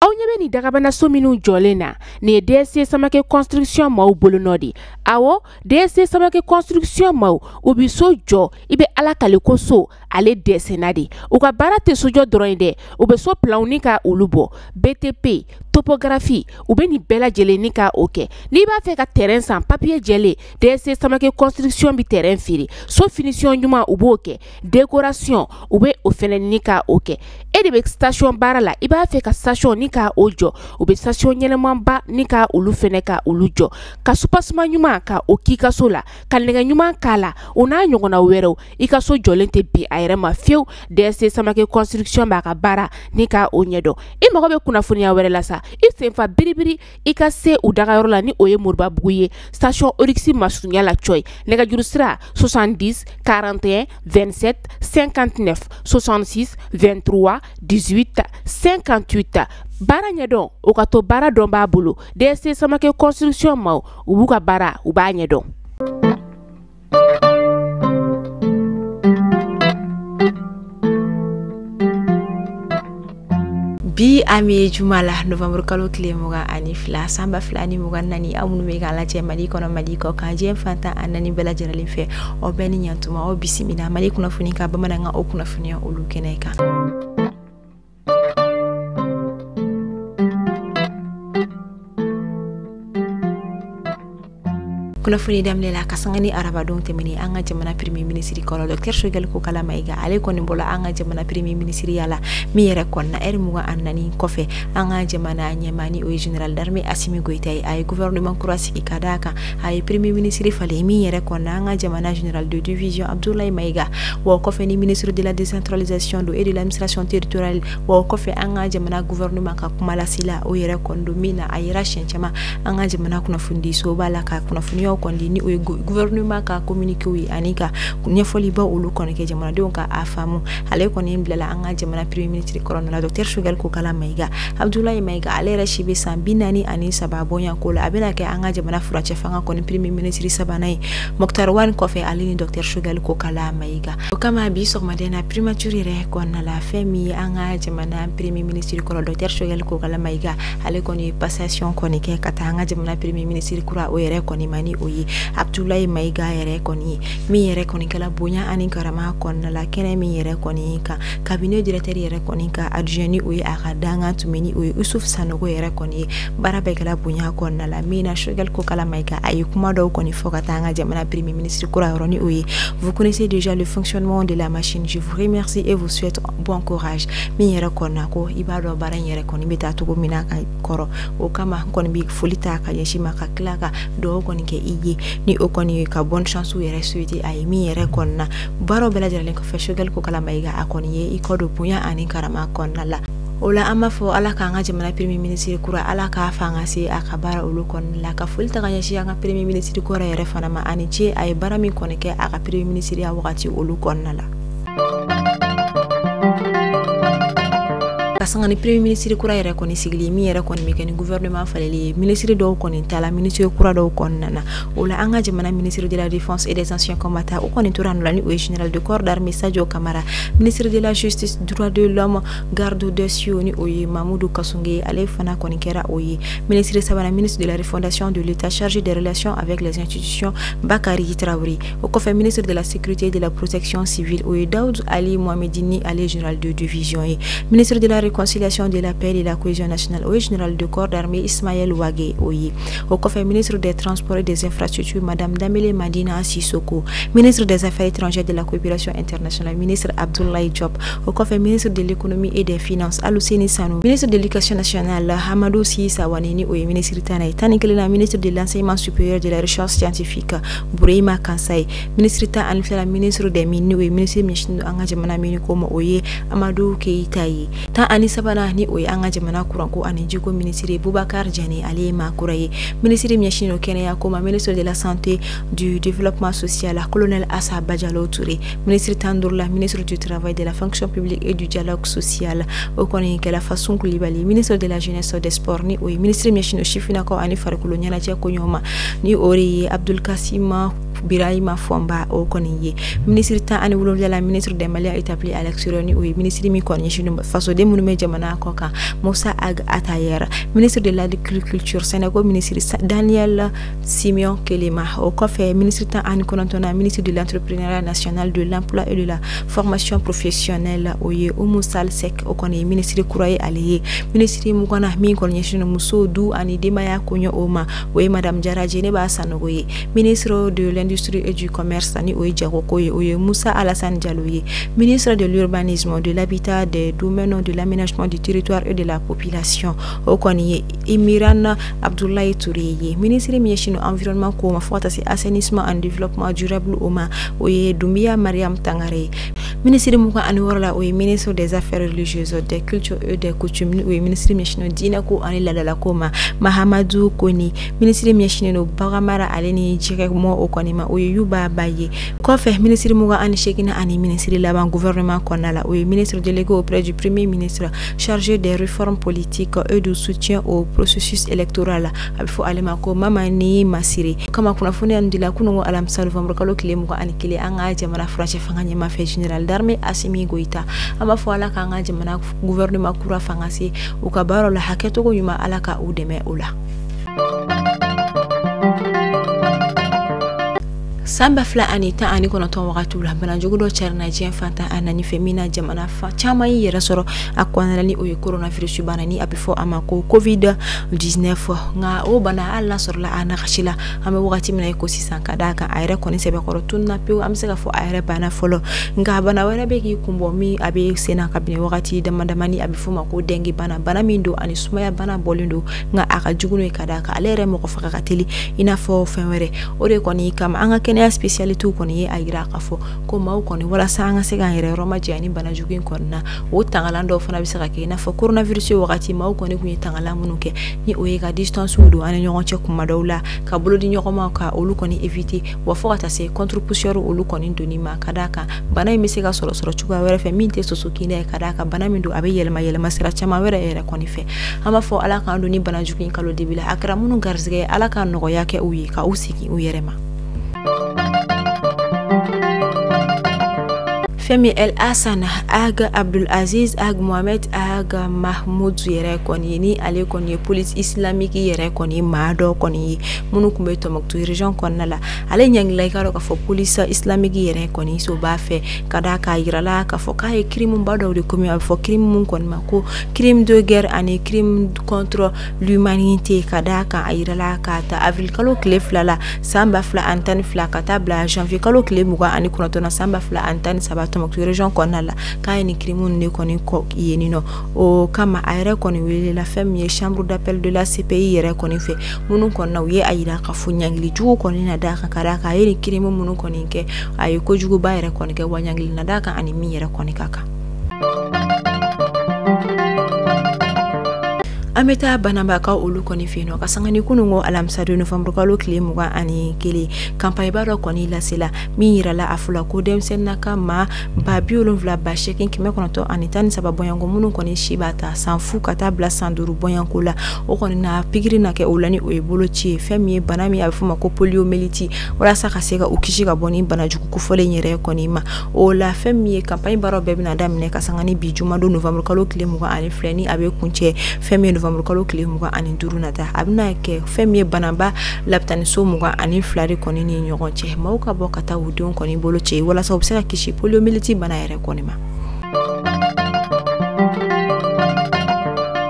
aw ɲɛ bɛ ni dagabana so minnu jɔlen na ni ye DSC Samake construction maaw bolo nɔ de awɔ DSC Samake construction maaw u bi so jɔ i bɛ ala kale ko so ale dɛsɛna de u ka baara tɛ sojɔ dɔrɔn ye dɛ u bɛ so planw ni ka olu bɔ BTP topographie u bɛ ni bɛɛ lajɛlen ni ka o kɛ n'i b'a fɛ ka terrain san papier jɛlen DSC Samake construction bi terrain feere so finition ɲuman u b'o kɛ décoration u bɛ o fɛnɛ ni ka o kɛ e de bɛ station baara la i b'a fɛ ka station ni ka o jɔ u bɛ station ɲɛnɛmanba ni ka olu fɛnɛ ka olu jɔ ka supasima ɲuman ka o k'i ka so la ka nɛgɛ ɲuman k'a la o n'a ɲɔgɔnna wɛrɛw i ka so jɔlen tɛ bin a yɛrɛ ma fiyewu DSC Samake construction b'a ka baara ni ka o ɲɛdɔn i mago bɛ kunnafoniya wɛrɛ la sa i senfa biribiri i ka se u dagayɔrɔ la ni o ye Moribabugu ye station Orix masurunya la Coy nɛgɛjuru sira 70 41 27 59 66 23 18 58 baara ɲɛdɔn o ka to baara dɔn b'a bolo DSC Samake construction maaw u b'u ka baara u b'a ɲɛdɔn. Bi ami jumala November kalo tile mugan ani fila samba fila ni mugan nani amunu be ga lajɛ Mali kɔnɔ Mali kɔ kan jɛ fanta anani bɛɛ lajɛlen fɛ o bɛɛ ni ɲantuma o bisimila Mali kunnafoni ka bamanankan o kunnafoniya olu kɛnɛ kan. Kunnafoni damle la kasangani arabadon temini anga jamana premier ministre kɔrɔ Dr Choguel Kokala Mayiga ale kɔni bolo anga jamana premier ministre yala mi yɛrɛ kɔnna muga annani kɔfɛ anga jamana ɲɛmani o general d'armée Assimi Goïta ay gouvernement kura sigi ka da kan ay premier ministre fale mi yɛrɛ kɔnna anga jamana général de division Abdoulaye Mayiga wa kɔfɛ ni ministre de la décentralisation et de l'administration territoriale wa kɔfɛ anga jamana gouvernement ka kuma lasila o yɛrɛ kɔndo mina ayira sɛncɛma anga jamana kunnafoni so bala ka kunnafoni kondi ni o gouvernement ka communiquer wi anika ɲɛfɔli ba olu kɔni kɛ jamanadenw ka a faamu ale kɔni bilala an ka jamana premier ministre kɔrɔna la Dr Choguel Kokala Mayiga Abdoulaye Mayiga ale yɛrɛ si bɛ san 43 bɔɲako la a bɛna kɛ an ka jamana furancɛ fanga kɔni premier ministre sabanan ye Moktar Wane kɔfɛ ale ni Dr Choguel Kokala Mayiga o kama bi sɔgɔmaden na primature yɛrɛ kɔnɔna la fɛn min ye an ka jamana premier ministre kɔrɔ Dr Choguel Kokala Mayiga ale kɔni passation kɔni kɛ ka taa an ka jamana premier ministre kura o yɛrɛ kɔni mani oye Abdoulaye Mayiga yɛrɛ kɔni min yɛrɛ kɔni kala bonya ani karama kɔnɔna la kɛnɛ min yɛrɛ kɔni kan cabinet directeur yɛrɛ kɔni ka adjoint oye a ka danga tumeni oye Usuf Sanogo yɛrɛ kɔni baara bɛɛ kɛla bonya kɔnɔna la mina Choguel Kokala Mayiga a ye kuma dɔw kɔni fɔ ka taa an ka jamana premier ministre kura yɔrɔni oye vous connaissez déjà le fonctionnement de la machine je vous remercie et vous souhaite bon courage min yɛrɛ kɔnɔna ko i b'a dɔn baara in yɛrɛ kɔni bɛ taa cogo min na ka kɔrɔ o kama kɔni bɛ foli ta ka ɲɛsin ma ka tila ka dɔw kɔni kɛ i ye ni o kɔni ka bonne chance yɛrɛ souhaiter a ye min yɛrɛ kɔnɔna baaraw bɛɛ lajɛlen kɔfɛ Choguel Kokala Mayiga a kɔni ye i kɔ don bonya ani karama kɔnɔna la o la an b'a fɔ ala k'an ka jamana premier ministre kura ala k'a fanga se a ka baara olu kɔnɔna la ka foli ta ka ɲɛsin an ka premier ministre kura yɛrɛ fana ma ani ce a ye baara min kɔni kɛ a ka premier ministre ya wagati olu kɔnɔna la. Sangani premier ministre kura yɛrɛ kɔni sigili min yɛrɛ kɔni bɛ kɛ ni gouvernement faleli ministre dɔw kɔni tala ministre kura dɔw kɔnɔna na o la an ka jamana ministre de la défense et des anciens combattants o kɔni tora nɔ ni o ye général de corps d'armée Sadio Kamara ministre de la justice droit de l'homme garde des sceaux ni o ye Mamoudou Kassunge ale fana kɔni kɛra o ye ministre sabanan ministre de la refondation de l'état chargé des relations avec les institutions Bakari Traoré o kɔfɛ ministre de la sécurité et de la protection civile o ye Daoud Ali Mohamedini ale général de division ye ministre de la réconciliation de la paix et de la cohésion nationale au général de corps d'armée Ismaël Wage Oye au kɔfɛ ministre des transports et des infrastructures madame Damele Madina Sissoko ministre des affaires étrangères de la coopération internationale ministre Abdoulaye Diop au kɔfɛ ministre de l'économie et des finances Alouseni Sano ministre de l'éducation nationale Hamadou Sissa Wanini Oye ministre Tani Kelena ministre de l'enseignement supérieur de la recherche scientifique Bourema Kansai ministre ta Anfela ministre des mines Oye ministre Meshino anga jamana mini koma Oye Amadou Keita ye ta ani sabana ni oye anga jamana kuranko ani jiko ministre Boubacar Diané ale ma kuraye ministre Miachino Kenya koma ministre de la santé du développement social colonel Assa Badialo Touré ministre Tandourla ministre du travail de la fonction publique et du dialogue social o koni kala façon Koulibaly ministre de la jeunesse des sports ni oye ministre Miachino Chifina ko ani farikulo nyala je ko nyoma ni ori Abdul Kassim Birahima Fomba o kɔni ye ministre tan ani wolonwula la ministre des Maliens établis à l'extérieur ni o ye ministre mi kɔni ɲɛsinnen fasoden minnu bɛ jamana kɔ kan Moussa Ag Atayer ministre de l'agriculture Sénégal ministre Daniel Simeon Kelema o kɔfɛ ministre tan ani kɔnɔntɔnna ministre de l'entrepreneuriat national de l'emploi et de la formation professionnelle o ye Oumou Sall Seck o kɔni ye ministre kura ye ale ye ministre mugana min kɔni ɲɛsinnen muso du ani denbaya koɲɛ o ma o ye madame Jara Jeneba Sanogo ye ministre de l'industrie et du commerce ani o ye Jago ko ye o ye Moussa Alassane Diallo ye ministre de l'urbanisme de l'habitat des domaines de l'aménagement du territoire et de la population o kɔni ye Imiran Abdoulaye Touré ye ministre mi ɲɛsinnen environnement ko ma fo ka taa se assainissement and développement durable o ma o ye Doumbia Mariam Tangare ministre mugan ani wɔɔrɔ la o ye ministre des affaires religieuses des cultures et des coutumes o ye ministre mi ɲɛsinnen diinɛ ko ani ladala ko ma Mahamadou Koni ministre mi ɲɛsinnen no baganmara ale ni jɛgɛ mɔ o kɔni ma o ye Yuba Baye kɔfɛ ministre mugan ani segin ani ministre laban gouvernement kɔnɔna la o ye ministre délégué auprès du premier ministre chargé des réformes politiques et du soutien au processus électoral a bɛ fɔ ale ma ko Mamani Masire kama kunnafoni ani dila kunungo alamisa novembre kalo tile mugan ani kelen an ka jamana furancɛ fanga ɲɛmafɛ général d'armée Assimi Goïta an b'a fɔ ala k'an ka jamana gouvernement kura fanga se u ka baaraw la hakɛtogo ɲuman ala ka u dɛmɛ o la. Samba fila ani tan ani kɔnɔntɔn wagati la banajugu dɔ cɛrina diɲɛ fantan a nani fɛ min na jamana caman y'i yɛrɛ sɔrɔ a kɔnɔna ni o ye coronavirus bana ni a bɛ fɔ a ma ko COVID-19 nka o bana hali n'a sɔrɔla a nagasi la an bɛ wagati min na ko sisan ka d'a kan a yɛrɛ kɔni sɛbɛkɔrɔ tununa pewu an bɛ se ka fɔ a yɛrɛ banna fɔlɔ nka bana wɛrɛ bɛ k'i kunbɔ min a bɛ sen na kabini wagati damadamani a bɛ fɔ ma ko dengue bana min don ani sumaya bana bɔlen don nka a ka jugu n'o ye ka d'a kan ale yɛrɛ mɔgɔ faga ka teli i n'a fɔ fɛn wɛrɛ o de kɔni kama an ka kɛnɛya spécialité kɔni ye a yira k'a fɔ ko maaw kɔni walasa an ka se k'an yɛrɛ yɔrɔ ma janya ni banajugu in kɔni na o tangalan dɔw fana bɛ se ka kɛ i n'a fɔ coronavirus ye wagati maaw kɔni kun ye tangalan minnu kɛ ni o ye ka distance don an ni ɲɔgɔn cɛ kuma dɔw la ka bolo di ɲɔgɔn ma ka olu kɔni éviter wa fo ka taa se contre poussière olu kɔni donni ma ka d'a kan bana in bɛ se ka sɔrɔ cogoya wɛrɛ fɛ min tɛ soso kinda ye ka d'a kan bana min don a bɛ yɛlɛma sira caman wɛrɛ yɛrɛ kɔni fɛ an b'a fɔ ala k'an don ni banajugu in kalo debi la a kɛra minnu garisɛgɛ ye ala ka nɔgɔya kɛ u ye ka u segin u yɛrɛ ma. Femi El Hassan Ag Abdul Aziz Ag Mohamed Ag Mahmoud yɛrɛ kɔni ni ale kɔni ye police islamique yɛrɛ kɔni maa dɔ kɔni ye minnu kun bɛ Tombouctou région kɔnɔna la ale ɲangila i ka dɔn k'a fɔ police islamique yɛrɛ kɔni so b'a fɛ ka d'a k'a yira la k'a fɔ k'a ye crime ba dɔw de commis a bɛ fɔ crime mun kɔni ma ko crime de guerre ani crime contre l'humanité ka d'a kan a yira la k'a ta avril kalo tile fila la san 2012 ka taa bila janvier kalo tile 29 na san 2013 Tombouctou région kɔnɔna la k'a ye ni crime ne kɔni kɔ yen nɔ o kama a yɛrɛ kɔni welela fɛn min ye chambre d'appel de la CPI yɛrɛ kɔni fɛ minnu kɔnɔna u ye a yira k'a fɔ ɲangili jugu kɔni na d'a kan ka d'a kan a ye ni crime minnu kɔni kɛ a ye kojuguba yɛrɛ kɔni kɛ wa ɲangili na d'a kan ani min yɛrɛ kɔni ka kan. an bɛ taa banabakaw olu kɔni fɛ yen nɔ ka sanga ni kunungo alamisa don novembre kalo tile 21 campagne ba dɔ kɔni lasela min yirala a fɔla ko denmisɛnnin ka ma ba 7,913 bɔɲanko minnu kɔni si b'a ta san fu ka taa bila san 5 bɔɲanko la o kɔni na pikiri na kɛ o la ni o ye boloci ye fɛn min ye bana min a bɛ fɔ ma ko poliomyélite walasa ka se ka u kisi ka bɔ ni banajugu kofɔlen yɛrɛ kɔni ma o la fɛn min ye campagne ba dɔ bɛɛ bɛna daminɛ ka sanga ni bi juma don novembre kalo tile 22 ni a bɛ kuncɛ fɛn min ye novembre kalo tile 25 nata a bɛna kɛ fɛn min ye banaba lapitaniso 22 de kɔni ni ɲɔgɔn cɛ maaw ka bɔ ka taa u denw kɔni bolo cɛ walasa u bɛ se ka kisi poliomyélite bana yɛrɛ kɔni ma.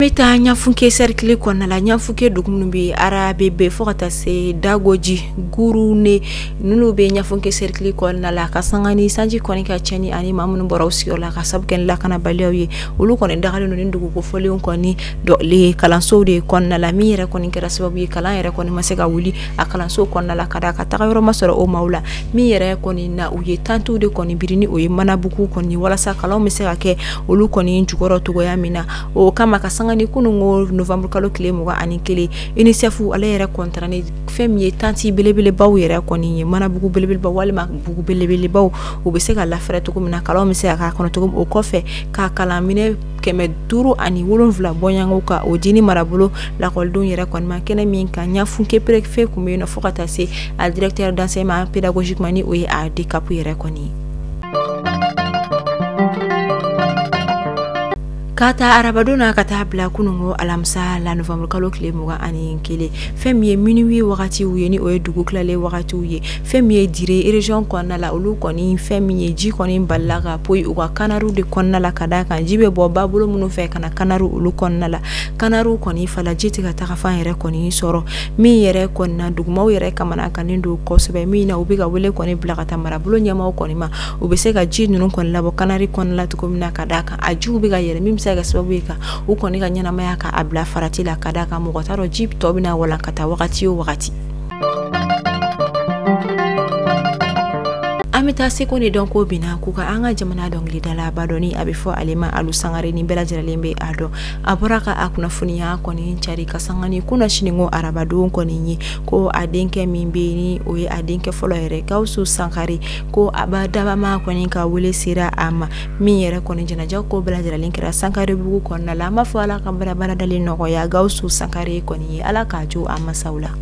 Meta nyafunke cercle kɔnɔna la nyafunke dugu minnu bɛ arabe bɛ fo ka taa se dagoji gurune ninnu bɛ nyafunke cercle kɔnɔna la ka sanga ni sanji kɔni ka cɛni ani maa minnu bɔra u sigiyɔrɔ la ka sabu kɛ ni lakanabaliyaw ye olu kɔni dagalen don ni duguko fɔlenw kɔni dɔle kalansow de kɔnɔna la min yɛrɛ kɔni kɛra sababu ye kalan yɛrɛ kɔni ma se ka wuli a kalansow kɔnɔna la ka da ka taga yɔrɔ ma sɔrɔ o maaw la min yɛrɛ kɔni na u ye tantiw de kɔni biri ni o ye manabugu kɔni walasa kalanw bɛ se ka kɛ olu kɔni jukɔrɔ togoya min na o kama ka sanga sangani kunungo November kalo kile muga ani kele UNICEF ala yɛrɛ kontrane fɛn ye tanti belebele baw yɛrɛ kɔni ye mana bugu belebele baw walima bugu belebele baw u bɛ se ka lafɛrɛ cogo min na kalaw bɛ se ka kɔnɔ cogo o kɔfɛ ka kalan minɛ 507 bɔɲango ka o dini marabolo lakɔlidenw yɛrɛ kɔni ma kɛnɛ min kan ɲafunke préfet kun bɛ yen nɔ fo ka taa se a directeur d'enseignement pédagogique ni o ye a DCAP yɛrɛ kɔni kata arabadona kata bila kunungo alamsa la November kalo kile muga ani kele fem ye minuit wakati uye ni oye dugu klale wakati uye fem ye dire region konna la olu koni fem ye ji koni balaga poi uga kanaru de konna la kada kan jibe bo babulo munu fe kana kanaru olu konna la kanaru koni fala jiti ka taka yere koni soro mi yere konna duguma yere kamana kanindo kosebe mi na ubiga wele koni blaga tamara bulo nyama koni ma ubese ka ji nunu konni la bo kanari konna la tukomina kada kan aju ubiga yere mi ga sababu ka u koni ga nyana maya ka abla farati la kada ka mo gotaro jip tobina wala kata wakati o wakati amita sekoni donc bina kuka anga jamana dong lidala badoni abifo alima alu sangare ni bela jiralembe ado aboraka akuna funia koni nchari kasangani kuna shiningo arabado koni nyi ko adenke mimbeni oye adenke folo ere kausu sankari ko abada ma koni ka wule sira ama mi yere koni jana jako bela jiralenkira sankare bugu konna la ma fo ala kambara bara dalin no ya gausu sankare koni ala kaju ama saula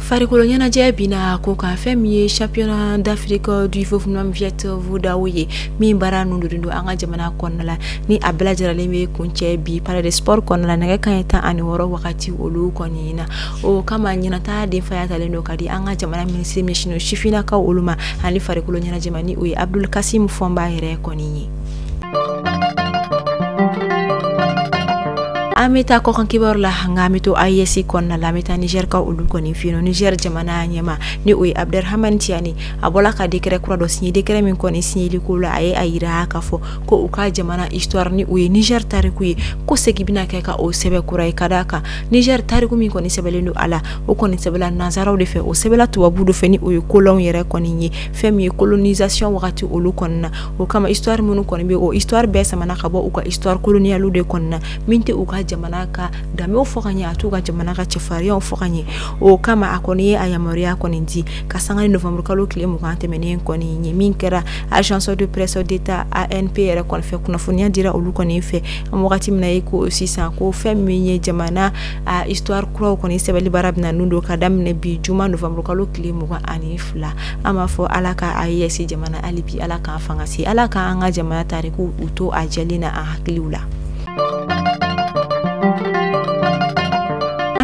farikolo nyana jebina ko ka femi championnat d'Afrique du football viet vudawiye mi bara nundu anga jamana konnala ni abela jaralembe kunche bi para de sport konnala naga kanyata ani woro wakati olu konina o kama nyana ta de fayata lendo kadi anga jamana ministre meshino shifina ka oluma ani farikolo nyana jamani uyi Abdul Kasim Fomba ere konini amita ko kan kibar la ngamito ayesi konna la meta Niger ka ulu koni fino Niger jamana nyema ni uyi Abderrahman Tiani abola ka dekre kura do signé dekre min koni signé ko la ay ayira ka fo ko uka jamana histoire ni uyi Niger tariku yi ko segibina ka ka o sebe kura kadaka Niger tariku min koni sebelendo ala o koni sebela nazaraw de fe o sebela tuwabu do fe ni uyi kolon yere koni ni femi colonisation wakati ulu konna o kama histoire munu koni be o histoire be samana ka bo uka histoire coloniale de konna minte uka jamana ka dame o fokanye atuga jamana ka chefariya o fokanye o kama akoni ayamoria koni ndi kasanga November kalo kile mu kan temene koni nyemin kera agence de presse d'État ANPR kon fe kuna funia dira olu koni fe amokati mina iko aussi san ko fe menye jamana a histoire kro koni sebeli barabna nundo kadam ne bi juma November kalo kile mu kan anifla ama fo alaka ayesi jamana alibi alaka fangasi alaka anga jamana tariku uto ajalina a hakliula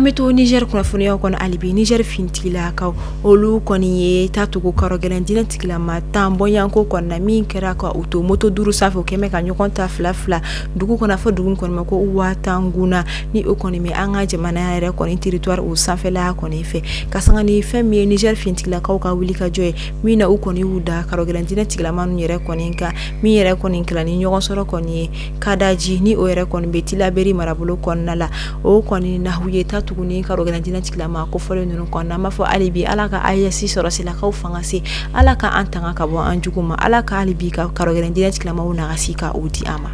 ameto Niger kuna funia kono alibi Niger fintila ka olu koni ye tatugo karogelen dina tikila matambo yanko konna min kera ka auto moto duru safo keme ka nyokonta fla dugu kona fo dugu kono mako watanguna ni okoni me anga jamana yare koni territoire o safela koni fe kasanga ni femi Niger fintila ka wuli ka joy mina ukoni uda karogelen dina tikila manu yere koni ka mi yere koni kala ni nyogon soro koni kadaji ni o yere koni betila beri marabulo konna la o koni na huye tuguni ka rogana dina tikla ma ko fole nunu konna ma fo alibi alaka ayesi soro sila ka ufangasi alaka antanga ka bo anjuguma alaka alibi ka rogana dina tikla ma una gasika udi ama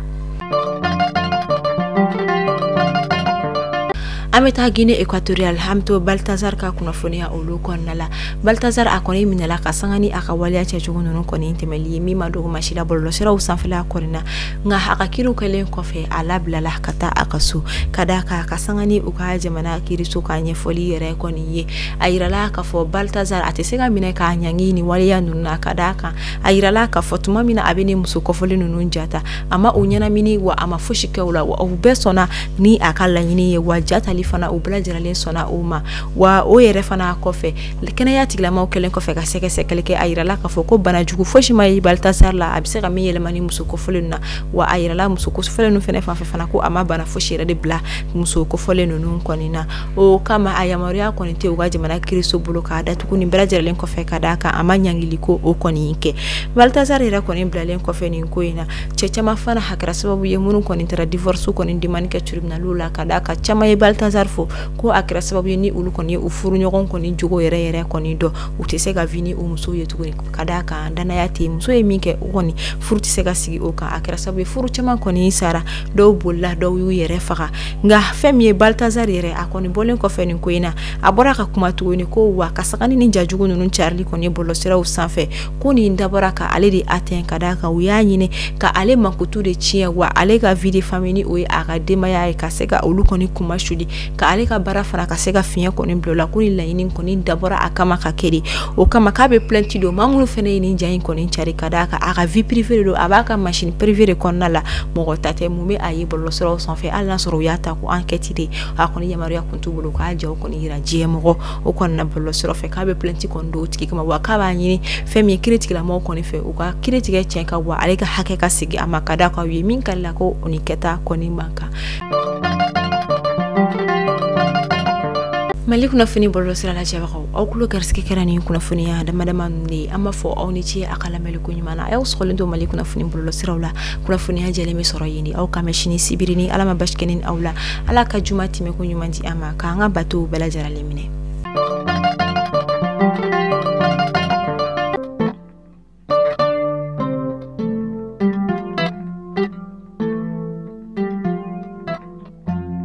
ameta Guinée équatoriale hamto Baltazar ka kuna fonia olu konnala Baltazar akoni minala kasangani akawali acha jugununu koni intemeli mi madogo mashila bollo sera usanfela korina nga akakiru kale kofe alabla la kata akasu kadaka kasangani uka jamana kirisu kanye foli yere koni ye ayirala ka fo Baltazar atesega mina ka nyangi ni wali ya nuna kadaka ayirala ka fo tuma mina abeni musuko foli nunu njata ama unyana mini wa ama fushike ula wa ubesona ni akala nyini ye wajata fana ubla jiralen sona uma wa o yere fana kofe kena ya tigla ma o kelen kofe ka seke sekeleke ayirala ka fo ko bana jugu foshi mai Baltasar la abse ka mi yelemani musuko folena wa ayirala musuko folenu fene fana ko ama bana foshi de bla musuko folenu nun konina o kama ayamoria konite ugaje mana kristo buloka da tukuni bla jiralen kofe kadaka ama nyangiliko o koninke Baltasar ira konin blalen kofe nin koina chechama fana hakra sababu ye munun konin tara divorce konin dimani ka tribunal la kadaka chama ye Baltasar Balthazar fo ko a kɛra sababu ye ni olu kɔni ye u furu ɲɔgɔn kɔni jogo yɛrɛ kɔni dɔ u tɛ se ka vini o muso ye tuguni ka da kan danaya te muso ye min kɛ o kɔni furu tɛ se ka sigi o kan a kɛra sababu ye furu caman kɔni sara dɔw bolila dɔw y'u yɛrɛ faga nka fɛn min ye Balthazar yɛrɛ a kɔni bɔlen kɔfɛ nin ko in na a bɔra ka kuma tuguni ko wa ka sagani ni jajugu ninnu carili kɔni bɔlɔsiraw sanfɛ ko nin dabɔra ka ale de atteint ka da kan u y'a ɲini ka ale mankutu de tiɲɛ wa ale ka vie de famille o ye a ka denbaya ye ka se ka olu kɔni kuma suli ka ale ka baara fana ka se ka fiɲɛ kɔni bila la ko ni laɲini kɔni dabɔra a kama ka kɛ de o kama k'a bɛ plainte don maa minnu fana ye nin ja in kɔni cari ka da kan a ka vie privée de don a b'a ka machine privée de kɔnɔna la mɔgɔ ta tɛ mun bɛ a ye bɔlɔsiraw sanfɛ hali n'a sɔrɔ u y'a ta ko enquête de a kɔni yamaruya kun t'u bolo k'a jaw kɔni yira diɲɛ mɔgɔ o kɔni na bɔlɔsiraw fɛ k'a bɛ plainte kɔni don o tigi kama wa k'a b'a ɲini fɛn min ye kiiri tigilamɔgɔw kɔni fɛ u ka kiiri tigɛ tiɲɛ ka wa ale ka hakɛ ka sigi a ma ka da kan u ye min kalila ko o ni kɛta kɔni man kan. Mali kunnafoni bɔlɔsira lajɛbagaw aw kulo garisɛgɛ kɛra nin kunnafoniya damadama ninnu de an b'a fɔ aw ni ce a ka lamɛnli ko ɲuman na a y'aw sɔgɔlen to Mali kunnafoni bɔlɔsiraw la kunnafoniya jɛlen bɛ sɔrɔ yen de aw ka mɛn sini sibiri ni Ala ma basi kɛ ni aw la Ala ka juma tɛmɛ ko ɲuman di an ma k'an ka bato bɛɛ lajɛlen minɛ.